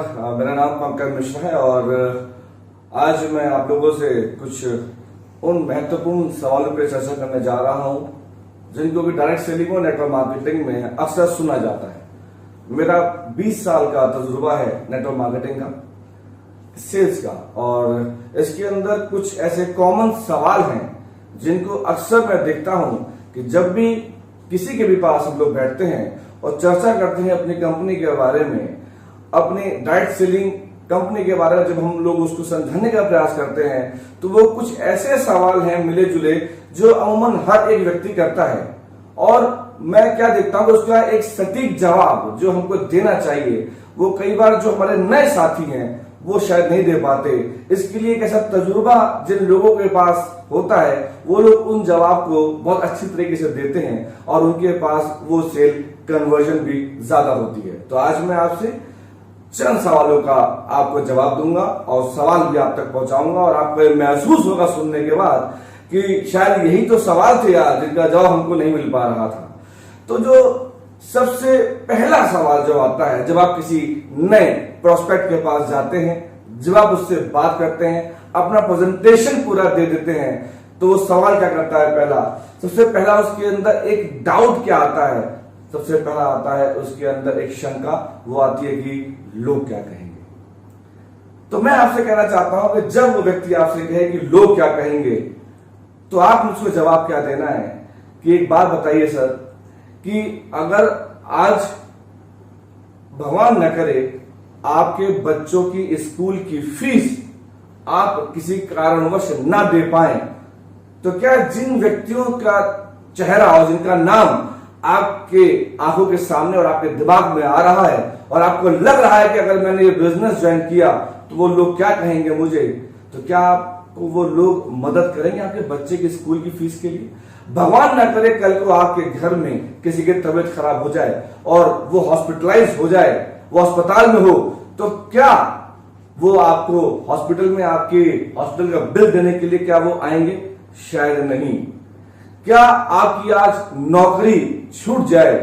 नमस्कार। मेरा नाम पंकज मिश्रा है और आज मैं आप लोगों से कुछ उन महत्वपूर्ण सवालों पर चर्चा करने जा रहा हूं जिनको कि डायरेक्ट सेलिंग और नेटवर्क मार्केटिंग में अक्सर सुना जाता है। मेरा 20 साल का तजुर्बा है नेटवर्क मार्केटिंग का, सेल्स का, और इसके अंदर कुछ ऐसे कॉमन सवाल हैं जिनको अक्सर मैं देखता हूं कि जब भी किसी के भी पास हम लोग बैठते हैं और चर्चा करते हैं अपनी कंपनी के बारे में, अपनी डायरेक्ट सेलिंग कंपनी के बारे में जब हम लोग उसको समझाने का प्रयास करते हैं तो वो कुछ ऐसे सवाल हैं मिले जुले जो अमूमन हर एक व्यक्ति करता है, और मैं क्या देखता हूं उसका एक सटीक जवाब जो हमको देना चाहिए वो कई बार जो हमारे नए साथी हैं वो शायद नहीं दे पाते। इसके लिए एक ऐसा तजुर्बा जिन लोगों के पास होता है वो लोग उन जवाब को बहुत अच्छी तरीके से देते हैं और उनके पास वो सेल कन्वर्जन भी ज्यादा होती है। तो आज मैं आपसे चंद सवालों का आपको जवाब दूंगा और सवाल भी आप तक पहुंचाऊंगा, और आपको महसूस होगा सुनने के बाद कि शायद यही तो सवाल थे यार जिनका जवाब हमको नहीं मिल पा रहा था। तो जो सबसे पहला सवाल जो आता है जब आप किसी नए प्रोस्पेक्ट के पास जाते हैं, जब आप उससे बात करते हैं, अपना प्रेजेंटेशन पूरा दे देते हैं, तो वो सवाल क्या करता है? सबसे पहला उसके अंदर एक डाउट क्या आता है? सबसे पहला आता है उसके अंदर एक शंका, वो आती है कि लोग क्या कहेंगे। तो मैं आपसे कहना चाहता हूं कि जब वो व्यक्ति आपसे कहे कि लोग क्या कहेंगे, तो आप मुझको जवाब क्या देना है कि एक बात बताइए सर, कि अगर आज भगवान न करे आपके बच्चों की स्कूल की फीस आप किसी कारणवश ना दे पाए, तो क्या जिन व्यक्तियों का चेहरा और जिनका नाम आपके आंखों के सामने और आपके दिमाग में आ रहा है और आपको लग रहा है कि अगर मैंने ये बिजनेस ज्वाइन किया तो वो लोग क्या कहेंगे मुझे, तो क्या आपको वो लोग मदद करेंगे आपके बच्चे की स्कूल की फीस के लिए? भगवान ना करे कल को आपके घर में किसी की तबीयत खराब हो जाए और वो हॉस्पिटलाइज हो जाए, वो अस्पताल में हो, तो क्या वो आपको हॉस्पिटल में आपके हॉस्पिटल का बिल देने के लिए क्या वो आएंगे? शायद नहीं। क्या आपकी आज नौकरी छूट जाए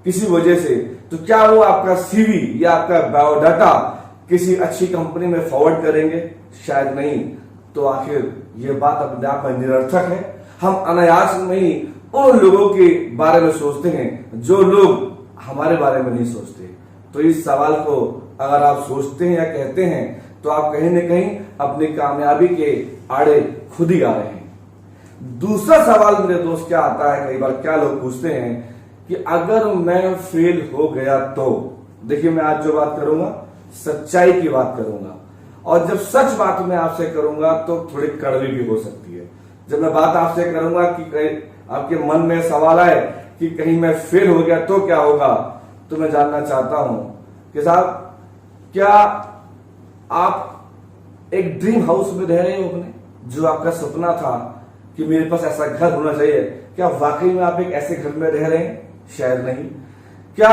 किसी वजह से, तो क्या वो आपका सीवी या आपका बायोडाटा किसी अच्छी कंपनी में फॉरवर्ड करेंगे? शायद नहीं। तो आखिर ये बात अपने आप में निरर्थक है। हम अनायास में ही उन लोगों के बारे में सोचते हैं जो लोग हमारे बारे में नहीं सोचते। तो इस सवाल को अगर आप सोचते हैं या कहते हैं तो आप कहीं ना कहीं अपनी कामयाबी के आड़े खुद ही आ रहे हैं। दूसरा सवाल मेरे दोस्त क्या आता है, कई बार क्या लोग पूछते हैं कि अगर मैं फेल हो गया तो? देखिए, मैं आज जो बात करूंगा सच्चाई की बात करूंगा, और जब सच बात मैं आपसे करूंगा तो थोड़ी कड़वी भी हो सकती है। जब मैं बात आपसे करूंगा कि कहीं आपके मन में सवाल आए कि कहीं मैं फेल हो गया तो क्या होगा, तो मैं जानना चाहता हूं कि साहब, क्या आप एक ड्रीम हाउस में रह रहे हो अपने, जो आपका सपना था कि मेरे पास ऐसा घर होना चाहिए, क्या वाकई में आप एक ऐसे घर में रह रहे हैं? शायद नहीं। क्या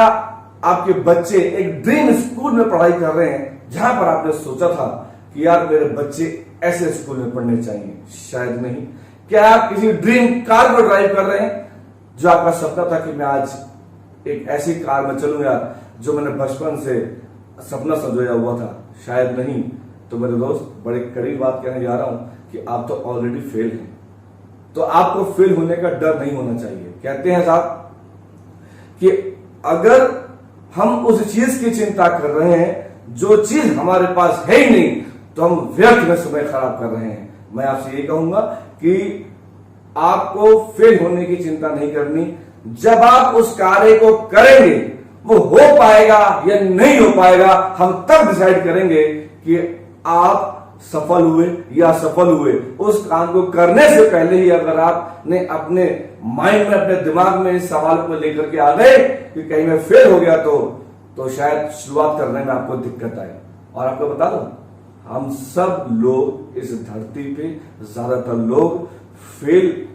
आपके बच्चे एक ड्रीम स्कूल में पढ़ाई कर रहे हैं जहां पर आपने सोचा था कि यार मेरे बच्चे ऐसे स्कूल में पढ़ने चाहिए? शायद नहीं। क्या आप किसी ड्रीम कार को ड्राइव कर रहे हैं जो आपका सपना था कि मैं आज एक ऐसी कार में चलूंगा जो मैंने बचपन से सपना संजोया हुआ था? शायद नहीं। तो मेरे दोस्त, बड़े कड़ी बात कहने जा रहा हूं कि आप तो ऑलरेडी फेल हैं, तो आपको फेल होने का डर नहीं होना चाहिए। कहते हैं साहब कि अगर हम उस चीज की चिंता कर रहे हैं जो चीज हमारे पास है ही नहीं, तो हम व्यर्थ में समय खराब कर रहे हैं। मैं आपसे ये कहूंगा कि आपको फेल होने की चिंता नहीं करनी। जब आप उस कार्य को करेंगे, वो हो पाएगा या नहीं हो पाएगा, हम तब डिसाइड करेंगे कि आप सफल हुए या असफल हुए। उस काम को करने से पहले ही अगर आपने अपने माइंड में, अपने दिमाग में इस सवाल को लेकर के आ गए कि कहीं मैं फेल हो गया तो शायद शुरुआत करने में आपको दिक्कत आए। और आपको बता दो, हम सब लोग इस धरती पे ज्यादातर लोग फेल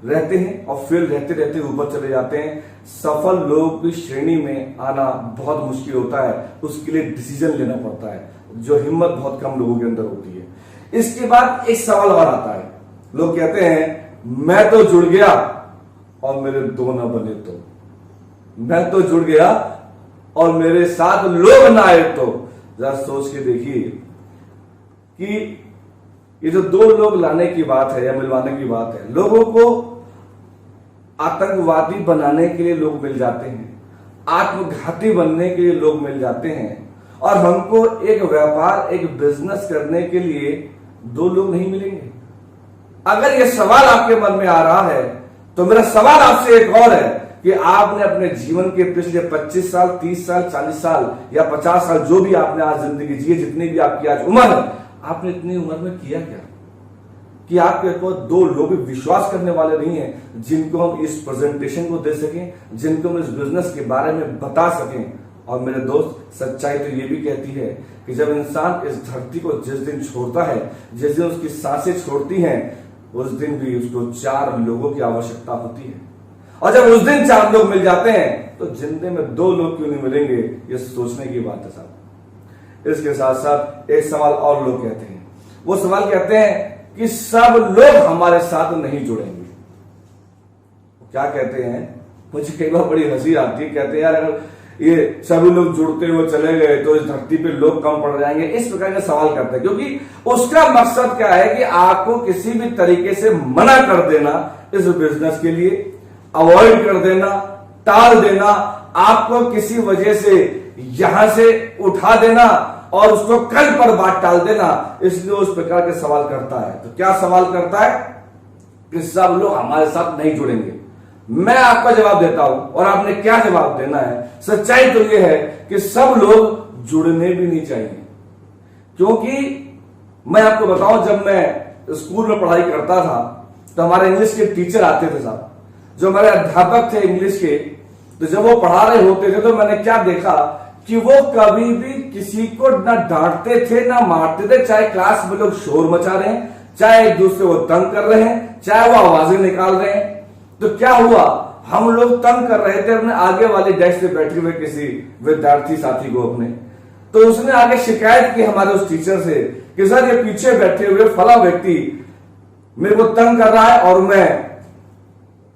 रहते हैं और फेल रहते रहते ऊपर चले जाते हैं। सफल लोगों की श्रेणी में आना बहुत मुश्किल होता है, उसके लिए डिसीजन लेना पड़ता है, जो हिम्मत बहुत कम लोगों के अंदर होती है। इसके बाद एक सवाल और आता है, लोग कहते हैं मैं तो जुड़ गया और मेरे दो ना बने तो, मैं तो जुड़ गया और मेरे साथ लोग ना आए जरा सोच के देखिए कि ये जो दो लोग लाने की बात है या मिलवाने की बात है, लोगों को आतंकवादी बनाने के लिए लोग मिल जाते हैं, आत्मघाती बनने के लिए लोग मिल जाते हैं, और हमको एक व्यापार, एक बिजनेस करने के लिए दो लोग नहीं मिलेंगे। अगर ये सवाल आपके मन में आ रहा है तो मेरा सवाल आपसे एक और है कि आपने अपने जीवन के पिछले 25 साल, 30 साल, 40 साल या 50 साल, जो भी आपने आज जिंदगी जी, जितनी भी आपकी आज उम्र है, आपने इतनी उम्र में किया क्या कि आपके को दो लोग विश्वास करने वाले नहीं हैं जिनको हम इस प्रेजेंटेशन को दे सकें, जिनको हम इस बिजनेस के बारे में बता सकें। और मेरे दोस्त, सच्चाई तो ये भी कहती है कि जब इंसान इस धरती को जिस दिन छोड़ता है, जिस दिन उसकी सांसें छोड़ती हैं, उस दिन भी उसको 4 लोगों की आवश्यकता होती है। और जब उस दिन 4 लोग मिल जाते हैं तो जिंदगी में 2 लोग क्यों नहीं मिलेंगे, ये सोचने की बात है साहब। इसके साथ साथ एक सवाल और लोग कहते हैं, वो सवाल कहते हैं कि सब लोग हमारे साथ नहीं जुड़ेंगे। क्या कहते हैं, मुझे कई बार बड़ी हंसी आती है, कहते हैं यार अगर ये सभी लोग जुड़ते हुए चले गए तो इस धरती पे लोग कम पड़ जाएंगे। इस प्रकार के सवाल करते हैं क्योंकि उसका मकसद क्या है कि आपको किसी भी तरीके से मना कर देना इस बिजनेस के लिए, अवॉइड कर देना, टाल देना, आपको किसी वजह से यहां से उठा देना और उसको कल पर बात टाल देना। इसलिए उस प्रकार के सवाल करता है। तो क्या सवाल करता है कि सब लोग हमारे साथ नहीं जुड़ेंगे। मैं आपका जवाब देता हूं और आपने क्या जवाब देना है। सच्चाई तो यह है कि सब लोग जुड़ने भी नहीं चाहिए, क्योंकि मैं आपको बताऊं, जब मैं स्कूल में पढ़ाई करता था तो हमारे इंग्लिश के टीचर आते थे साहब, जो हमारे अध्यापक थे इंग्लिश के। तो जब वो पढ़ा रहे होते थे तो मैंने क्या देखा कि वो कभी भी किसी को ना डांटते थे ना मारते थे, चाहे क्लास में लोग शोर मचा रहे हैं, चाहे एक दूसरे को तंग कर रहे हैं, चाहे वो आवाजें निकाल रहे हैं। तो क्या हुआ, हम लोग तंग कर रहे थे अपने आगे वाले डेस्क पे बैठे हुए किसी विद्यार्थी साथी को अपने। तो उसने आगे शिकायत की हमारे उस टीचर से कि सर ये पीछे बैठे हुए फला व्यक्ति मेरे को तंग कर रहा है और मैं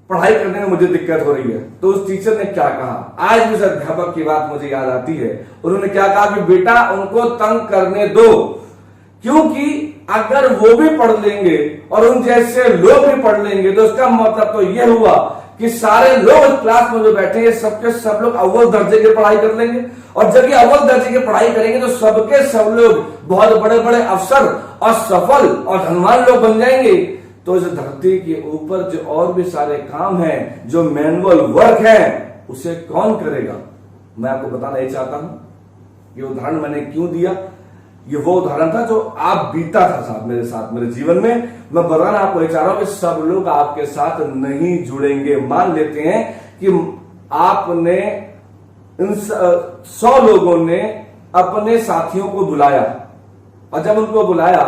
पढ़ाई करने में मुझे दिक्कत हो रही है। तो उस टीचर ने क्या कहा, आज भी उस अध्यापक की बात मुझे याद आती है। उन्होंने क्या कहा कि बेटा उनको तंग करने दो, क्योंकि अगर वो भी पढ़ लेंगे और उन जैसे लोग भी पढ़ लेंगे तो उसका मतलब तो यह हुआ कि सारे लोग क्लास में जो बैठे हैं सबके सब लोग अव्वल दर्जे की पढ़ाई कर लेंगे। और जब ये अव्वल दर्जे की पढ़ाई करेंगे तो सबके सब लोग बहुत बड़े बड़े अफसर और सफल और धनवान लोग बन जाएंगे। तो इस धरती के ऊपर जो और भी सारे काम हैं, जो मैनुअल वर्क है, उसे कौन करेगा। मैं आपको बताना ये चाहता हूं। ये उदाहरण मैंने क्यों दिया, ये वो उदाहरण था जो आप बीता था साहब मेरे साथ, मेरे जीवन में। मैं बताना आपको चाह रहा हूं कि सब लोग आपके साथ नहीं जुड़ेंगे। मान लेते हैं कि आपने इन 100 लोगों ने अपने साथियों को बुलाया, और जब उनको बुलाया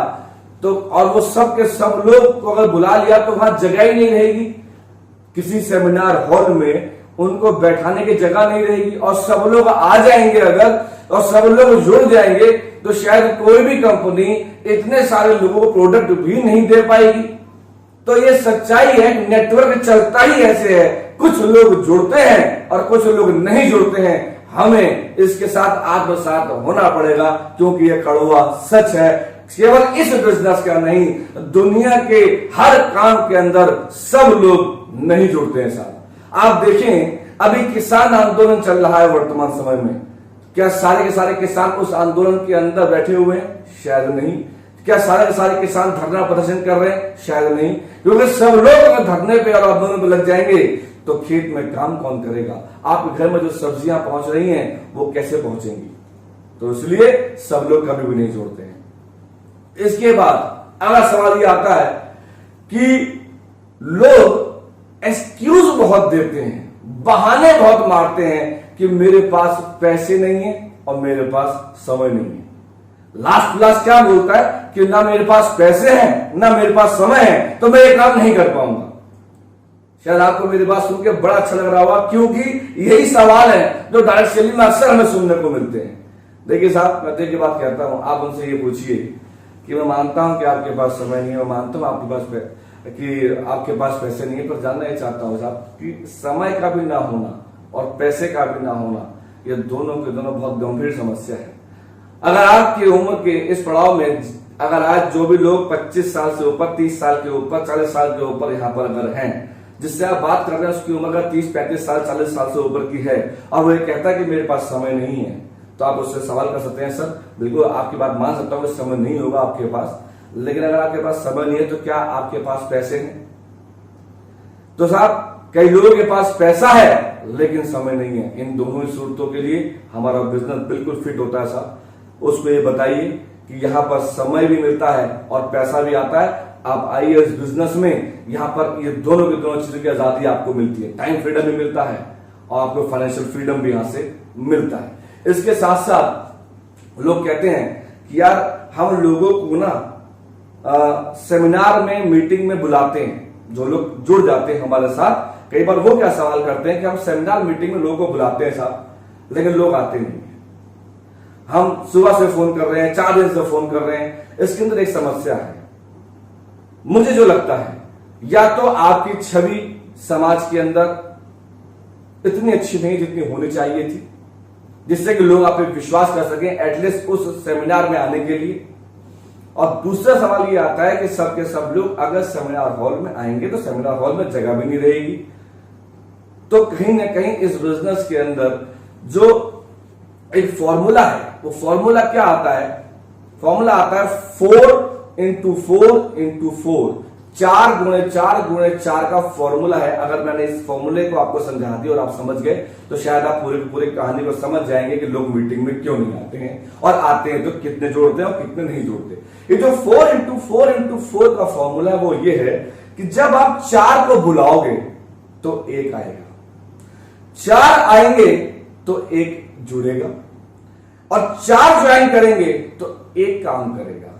तो और वो सब के सब लोग को अगर बुला लिया तो वहां जगह ही नहीं रहेगी। किसी सेमिनार हॉल में उनको बैठाने की जगह नहीं रहेगी, और सब लोग आ जाएंगे अगर, और सब लोग जुड़ जाएंगे तो शायद कोई भी कंपनी इतने सारे लोगों को प्रोडक्ट भी नहीं दे पाएगी। तो ये सच्चाई है, नेटवर्क चलता ही ऐसे है, कुछ लोग जुड़ते हैं और कुछ लोग नहीं जुड़ते हैं। हमें इसके साथ आत्मसात होना पड़ेगा, क्योंकि यह कड़वा सच है। केवल इस बिजनेस का नहीं, दुनिया के हर काम के अंदर सब लोग नहीं जुड़ते हैं साहब। आप देखें, अभी किसान आंदोलन चल रहा है वर्तमान समय में, क्या सारे के सारे किसान उस आंदोलन के अंदर बैठे हुए हैं? शायद नहीं। क्या सारे के सारे किसान धरना प्रदर्शन कर रहे हैं? शायद नहीं, क्योंकि सब लोग अगर धरने पे और आंदोलन पे लग जाएंगे तो खेत में काम कौन करेगा? आपके घर में जो सब्जियां पहुंच रही हैं वो कैसे पहुंचेंगी? तो इसलिए सब लोग कभी भी नहीं जोड़ते हैं। इसके बाद अगला सवाल ये आता है कि लोग एक्सक्यूज बहुत देते हैं, बहाने बहुत मारते हैं कि मेरे पास पैसे नहीं है और मेरे पास समय नहीं है। लास्ट क्या बोलता है कि ना मेरे पास पैसे हैं ना मेरे पास समय है, तो मैं ये काम नहीं कर पाऊंगा। शायद आपको मेरी बात सुन के बड़ा अच्छा लग रहा होगा, क्योंकि यही सवाल है जो डायरेक्ट सेलिंग में अक्सर हमें सुनने को मिलते हैं। देखिए साहब, मैं की बात कहता हूं, आप उनसे ये पूछिए कि मैं मानता हूं कि आपके पास समय नहीं है, मैं मानता हूं आपके पास पैसे नहीं है, पर जानना ये चाहता हूं साहब कि समय का भी ना होना और पैसे का भी ना होना, ये दोनों के दोनों बहुत गंभीर समस्या है। अगर आपकी उम्र के इस पड़ाव में अगर आज जो भी लोग 25 साल से ऊपर, 30 साल के ऊपर, 40 साल के ऊपर यहाँ पर अगर हैं, जिससे आप बात कर रहे हैं उसकी उम्र अगर 30-35 साल, 40 साल से ऊपर की है और वो ये कहता है कि मेरे पास समय नहीं है, तो आप उससे सवाल कर सकते हैं, सर बिल्कुल आपकी बात मान सकता हूँ, समय नहीं होगा आपके पास, लेकिन अगर आपके पास समय नहीं है तो क्या आपके पास पैसे हैं? तो साहब कई लोगों के पास पैसा है लेकिन समय नहीं है। इन दोनों ही सूरतों के लिए हमारा बिजनेस बिल्कुल फिट होता है साहब। उसको ये बताइए कि यहाँ पर समय भी मिलता है और पैसा भी आता है। आप आइए इस बिजनेस में, यहाँ पर ये दोनों की दोनों चीजों की आजादी आपको मिलती है, टाइम फ्रीडम भी मिलता है और आपको फाइनेंशियल फ्रीडम भी यहाँ से मिलता है। इसके साथ साथ लोग कहते हैं कि यार हम लोगों को ना सेमिनार में, मीटिंग में बुलाते हैं, जो लोग जुड़ जाते हैं हमारे साथ, कई बार वो क्या सवाल करते हैं कि हम सेमिनार मीटिंग में लोगों को बुलाते हैं साहब, लेकिन लोग आते नहीं है। हम सुबह से फोन कर रहे हैं, 4 दिन से फोन कर रहे हैं। इसके अंदर एक समस्या है, मुझे जो लगता है, या तो आपकी छवि समाज के अंदर इतनी अच्छी नहीं जितनी होनी चाहिए थी, जिससे कि लोग आप पे विश्वास कर सकें एटलीस्ट उस सेमिनार में आने के लिए। और दूसरा सवाल ये आता है कि सब के सब लोग अगर सेमिनार हॉल में आएंगे तो सेमिनार हॉल में जगह भी नहीं रहेगी। तो कहीं ना कहीं इस बिजनेस के अंदर जो एक फॉर्मूला है, वो फॉर्मूला क्या आता है? फॉर्मूला आता है 4x4x4, 4x4x4 का फॉर्मूला है। अगर मैंने इस फॉर्मूले को आपको समझा दिया और आप समझ गए तो शायद आप पूरे पूरी कहानी को समझ जाएंगे कि लोग मीटिंग में क्यों नहीं आते हैं, और आते हैं तो कितने जोड़ते हैं और कितने नहीं जोड़ते। ये जो 4x4x4 का फॉर्मूला है वो ये है कि जब आप 4 को बुलाओगे तो 1 आएगा, 4 आएंगे तो 1 जुड़ेगा, और 4 ज्वाइन करेंगे तो 1 काम करेगा।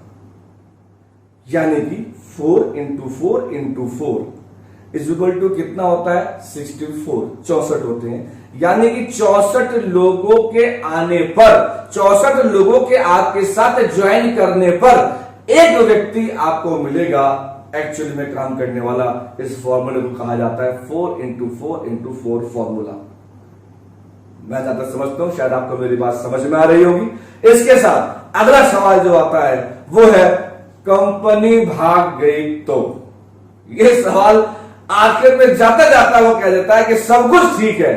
यानी कि 4x4x4 इज इक्वल टू कितना होता है? 64, 64 होते हैं। यानी कि 64 लोगों के आने पर, 64 लोगों के आपके साथ ज्वाइन करने पर एक व्यक्ति आपको मिलेगा एक्चुअली में काम करने वाला। इस फॉर्मूले को कहा जाता है 4x4x4 फॉर्मूला। मैं ज्यादा समझता हूं, शायद आपको मेरी बात समझ में आ रही होगी। इसके साथ अगला सवाल जो आता है वो है कंपनी भाग गई तो। ये सवाल आखिर में जाता जाता वो कह देता है कि सब कुछ ठीक है,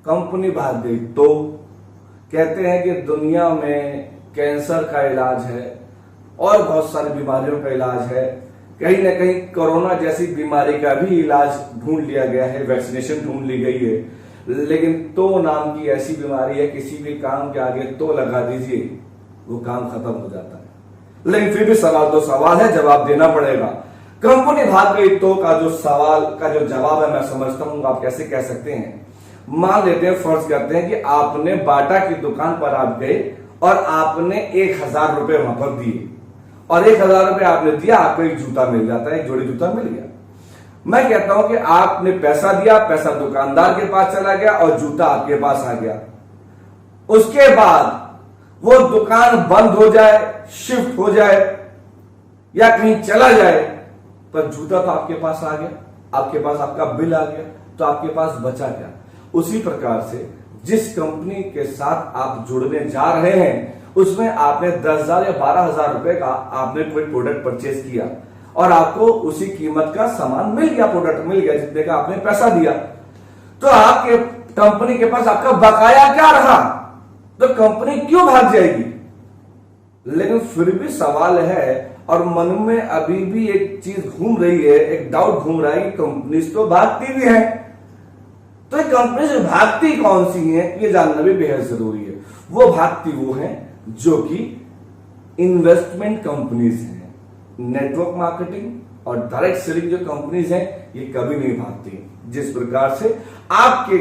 कंपनी भाग गई तो। कहते हैं कि दुनिया में कैंसर का इलाज है और बहुत सारी बीमारियों का इलाज है, कहीं ना कहीं कोरोना जैसी बीमारी का भी इलाज ढूंढ लिया गया है, वैक्सीनेशन ढूंढ ली गई है, लेकिन तो नाम की ऐसी बीमारी है, किसी भी काम के आगे तो लगा दीजिए वो काम खत्म हो जाता है। लेकिन फिर भी सवाल तो सवाल है, जवाब देना पड़ेगा। कंपनी भाग गई तो का जो सवाल का जो जवाब है मैं समझता हूं आप कैसे कह सकते हैं। मान लेते हैं, फर्ज करते हैं कि आपने बाटा की दुकान पर आप गए और आपने 1000 रुपए वहां पर दिए, और 1000 रुपए आपने दिया, आपको एक जूता मिल जाता है, एक जोड़ी जूता मिल गया। मैं कहता हूं कि आपने पैसा दिया, पैसा दुकानदार के पास चला गया और जूता आपके पास आ गया। उसके बाद वो दुकान बंद हो जाए, शिफ्ट हो जाए या कहीं चला जाए, पर जूता तो आपके पास आ गया, आपके पास आपका बिल आ गया, तो आपके पास बचा क्या? उसी प्रकार से जिस कंपनी के साथ आप जुड़ने जा रहे हैं उसमें आपने 10,000 या 12,000 रुपए का आपने कोई प्रोडक्ट परचेज किया और आपको उसी कीमत का सामान मिल गया, प्रोडक्ट मिल गया जितने का आपने पैसा दिया, तो आपके कंपनी के पास आपका बकाया क्या रहा? तो कंपनी क्यों भाग जाएगी? लेकिन फिर भी सवाल है और मन में अभी भी एक चीज घूम रही है, एक डाउट घूम रहा है कि कंपनीज तो भागती भी है, तो ये कंपनी जो भागती कौन सी है ये जानना भी बेहद जरूरी है। वो भागती वो है जो कि इन्वेस्टमेंट कंपनीज हैं, नेटवर्क मार्केटिंग और डायरेक्ट सेलिंग जो कंपनीज हैं ये कभी नहीं भागती। जिस प्रकार से आपके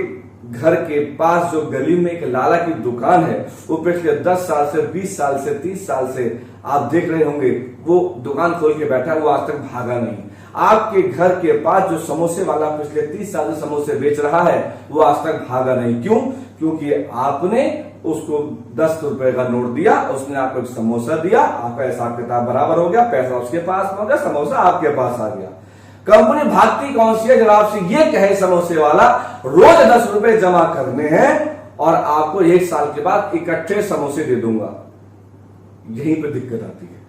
घर के पास जो गली में एक लाला की दुकान है, वो पिछले 10 साल से, 20 साल से, 30 साल से आप देख रहे होंगे वो दुकान खोल के बैठा है, वो आज तक भागा नहीं। आपके घर के पास जो समोसे वाला पिछले 30 साल से समोसे बेच रहा है वो आज तक भागा नहीं। क्यों? क्योंकि आपने उसको 10 रुपए का नोट दिया, उसने आपको एक समोसा दिया, आपका हिसाब किताब बराबर हो गया, पैसा उसके पास पहुंचा, समोसा आपके पास आ गया। कंपनी भागती कौन सी है? जब आपसे ये कहे समोसे वाला रोज 10 रुपए जमा करने हैं और आपको 1 साल के बाद इकट्ठे समोसे दे दूंगा, यहीं पे दिक्कत आती है।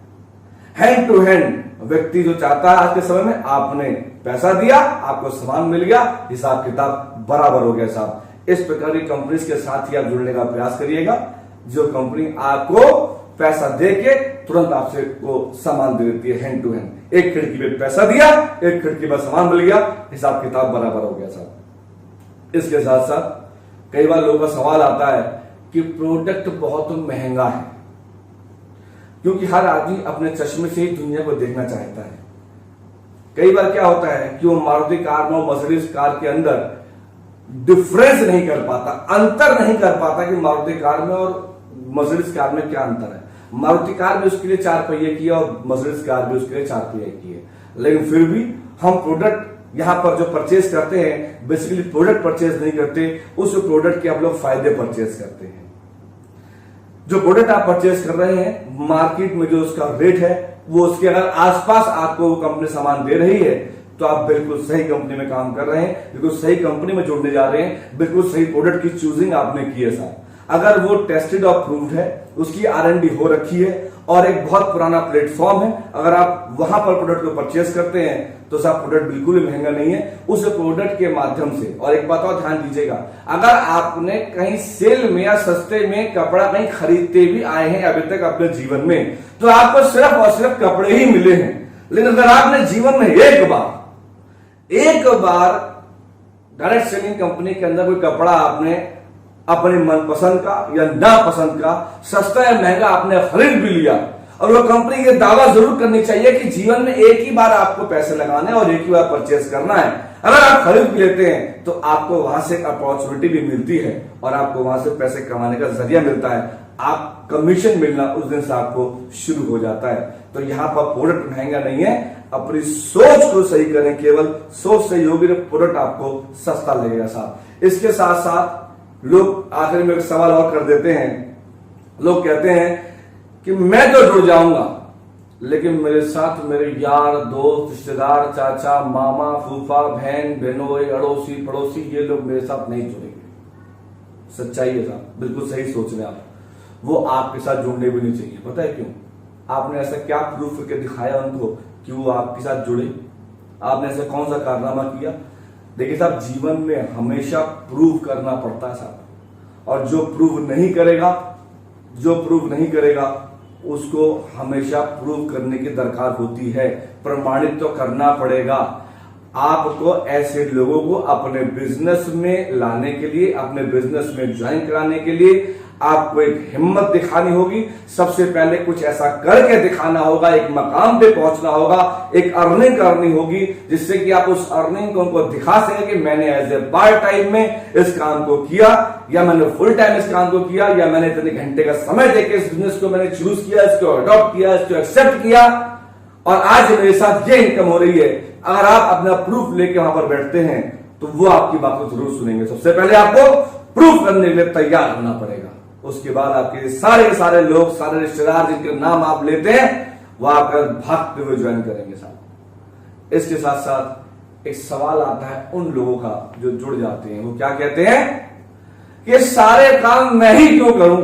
हैंड टू हैंड व्यक्ति जो चाहता है आज के समय में, आपने पैसा दिया, आपको सामान मिल गया, हिसाब किताब बराबर हो गया साहब। इस प्रकार की कंपनी के साथ ही आप जुड़ने का प्रयास करिएगा, जो कंपनी आपको पैसा देके तुरंत आपसे वो सामान दे देती है हैंड टू हैंड। एक खिड़की पे पैसा दिया, एक खिड़की पर सामान मिल गया, हिसाब किताब बराबर हो गया साहब। इसके साथ साथ कई बार लोगों का सवाल आता है कि प्रोडक्ट बहुत महंगा है, क्योंकि हर आदमी अपने चश्मे से ही दुनिया को देखना चाहता है। कई बार क्या होता है कि वो मारुति कार में, मर्सिडीज कार के अंदर डिफरेंस नहीं कर पाता, अंतर नहीं कर पाता कि मारुति कार में और मर्सिडीज कार में क्या अंतर है। मारुति कार भी उसके लिए 4 पहिए की है और मर्सिडीज कार भी उसके लिए 4 पहिए की है, लेकिन फिर भी हम प्रोडक्ट यहां पर जो परचेज करते हैं, बेसिकली प्रोडक्ट परचेज नहीं करते, उस प्रोडक्ट के आप लोग फायदे परचेज करते हैं। जो प्रोडक्ट आप परचेज कर रहे हैं, मार्केट में जो उसका रेट है, वो उसके अगर आसपास आपको वो कंपनी सामान दे रही है, तो आप बिल्कुल सही कंपनी में काम कर रहे हैं, बिल्कुल सही कंपनी में जुड़ने जा रहे हैं, बिल्कुल सही प्रोडक्ट की चूजिंग आपने की है साहब। अगर वो टेस्टेड और प्रूव्ड है, उसकी R&D हो रखी है और एक बहुत पुराना प्लेटफॉर्म है, अगर आप वहां पर प्रोडक्ट को परचेज करते हैं तो साहब प्रोडक्ट बिल्कुल भी महंगा नहीं है। उस प्रोडक्ट के माध्यम से, और एक बात और ध्यान दीजिएगा, अगर आपने कहीं सेल में या सस्ते में कपड़ा कहीं खरीदते भी आए हैं अभी तक अपने जीवन में, तो आपको सिर्फ और सिर्फ कपड़े ही मिले हैं। लेकिन अगर आपने जीवन में एक बार डायरेक्ट सेलिंग कंपनी के अंदर कोई कपड़ा आपने अपने मनपसंद का या नापसंद का, सस्ता या महंगा आपने खरीद भी लिया, और वो कंपनी ये दावा जरूर करनी चाहिए कि जीवन में एक ही बार आपको पैसे लगाने और एक ही बार परचेज करना है। अगर आप खरीद भी लेते हैं तो आपको वहां से अपॉर्चुनिटी भी मिलती है और आपको वहां से पैसे कमाने का जरिया मिलता है। आप कमीशन मिलना उस दिन से आपको शुरू हो जाता है। तो यहाँ पर प्रोडक्ट महंगा नहीं है, अपनी सोच को सही करें, केवल सोच सही होगी तो प्रोडक्ट आपको सस्ता लगेगा साहब। इसके साथ साथ लोग आखिर में एक सवाल और कर देते हैं, लोग कहते हैं कि मैं तो जुड़ जाऊंगा, लेकिन मेरे साथ मेरे यार दोस्त रिश्तेदार, चाचा मामा फूफा बहन बहनोई अड़ोसी पड़ोसी, ये लोग मेरे साथ नहीं जुड़ेंगे। सच्चाई है साहब, बिल्कुल सही सोच रहे हैं आप। वो आपके साथ जुड़ने भी नहीं चाहिए। पता है क्यों? आपने ऐसा क्या प्रूफ करके दिखाया उनको कि वो आपके साथ जुड़े? आपने ऐसा कौन सा कारनामा किया? देखिए साहब, जीवन में हमेशा प्रूव करना पड़ता है साहब, और जो प्रूव नहीं करेगा उसको हमेशा प्रूव करने की दरकार होती है, प्रमाणित तो करना पड़ेगा। आपको ऐसे लोगों को अपने बिजनेस में लाने के लिए, अपने बिजनेस में ज्वाइन कराने के लिए आपको एक हिम्मत दिखानी होगी। सबसे पहले कुछ ऐसा करके दिखाना होगा, एक मकाम पे पहुंचना होगा, एक अर्निंग करनी होगी, जिससे कि आप उस अर्निंग को उनको दिखा सकें कि मैंने एज ए पार्ट टाइम में इस काम को किया, या मैंने फुल टाइम इस काम को किया, या मैंने इतने घंटे का समय देकर इस बिजनेस को मैंने चूज किया, इसको अडॉप्ट किया, इसको एक्सेप्ट किया, और आज मेरे साथ ये इनकम हो रही है। अगर आप अपना प्रूफ लेके वहां पर बैठते हैं तो वो आपकी बात को जरूर सुनेंगे। सबसे पहले आपको प्रूफ करने के लिए तैयार होना पड़ेगा। उसके बाद आपके सारे के सारे लोग, सारे रिश्तेदार जिनके नाम आप लेते हैं, वो आकर भागते हुए ज्वाइन करेंगे साहब। इसके साथ साथ एक सवाल आता है उन लोगों का जो जुड़ जाते हैं। वो क्या कहते हैं कि सारे काम मैं ही क्यों करूं?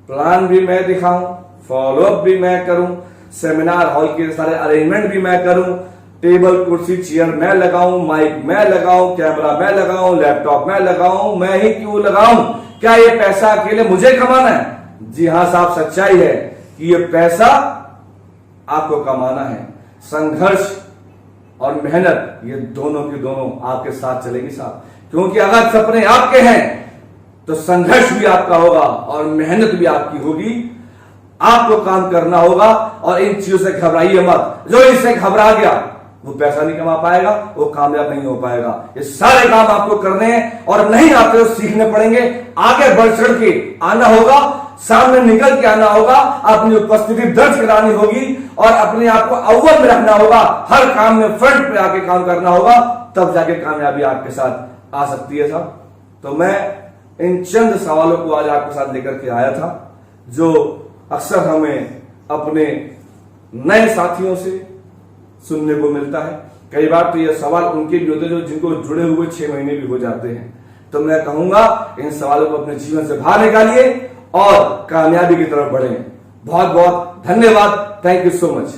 प्लान भी मैं दिखाऊं, फॉलोअप भी मैं करूं, सेमिनार हॉल के सारे अरेंजमेंट भी मैं करूं, टेबल कुर्सी चेयर मैं लगाऊं, माइक मैं लगाऊं, कैमरा मैं लगाऊं, लैपटॉप मैं लगाऊं, मैं ही क्यों लगाऊं? क्या ये पैसा अकेले मुझे कमाना है? जी हां साहब, सच्चाई है कि ये पैसा आपको कमाना है। संघर्ष और मेहनत ये दोनों के दोनों आपके साथ चलेगी साहब, क्योंकि अगर सपने आपके हैं तो संघर्ष भी आपका होगा और मेहनत भी आपकी होगी। आपको काम करना होगा, और इन चीजों से घबराइए मत। जो इससे घबरा गया वो पैसा नहीं कमा पाएगा, वो कामयाब नहीं हो पाएगा। ये सारे काम आपको करने हैं, और नहीं आते तो सीखने पड़ेंगे। आगे बढ़ चढ़ के आना होगा, सामने निकल के आना होगा, अपनी उपस्थिति दर्ज करानी होगी, और अपने आप को अव्वल में रखना होगा। हर काम में फ्रंट पे आके काम करना होगा, तब जाके कामयाबी आपके साथ आ सकती है साहब। तो मैं इन चंद सवालों को आज आपके साथ लेकर के आया था, जो अक्सर हमें अपने नए साथियों से सुनने को मिलता है। कई बार तो ये सवाल उनके भी होते हैं जो जिनको जुड़े हुए 6 महीने भी हो जाते हैं। तो मैं कहूंगा इन सवालों को अपने जीवन से बाहर निकालिए और कामयाबी की तरफ बढ़ें। बहुत बहुत धन्यवाद। Thank you so much.